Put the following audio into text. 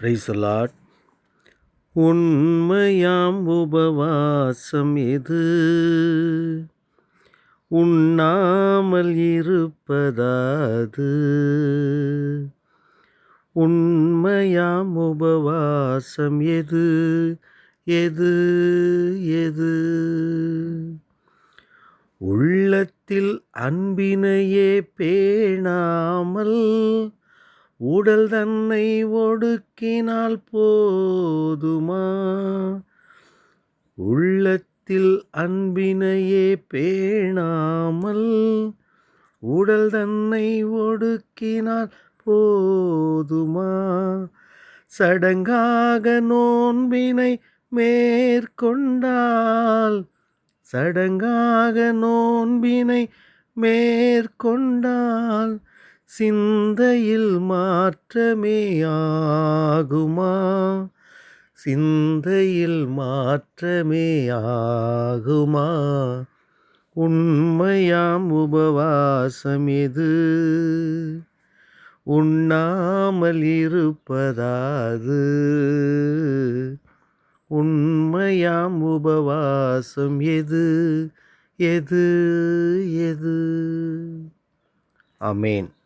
Praise the Lord. உண்மையாம் உபவாசம் எது? உண்ணாமல் இருப்பதாது. உண்மையாம் உபவாசம் எது? எது எது? உள்ளத்தில் அன்பினையே பேணாமல் உடல் தன்னை ஒடுக்கினால் போதுமா? உள்ளத்தில் அன்பினையே பேணாமல் உடல் தன்னை ஒடுக்கினால் போதுமா? சடங்காக நோன்பினை மேற்கொண்டால் சிந்தையில் மாற்றமே ஆகுமா? சிந்தையில் மாற்றமே ஆகுமா? உண்மையாம் உபவாசம் எது? உண்ணாமல் இருப்பதாது. உண்மையாம் உபவாசம் எது? எது எது? ஆமென்.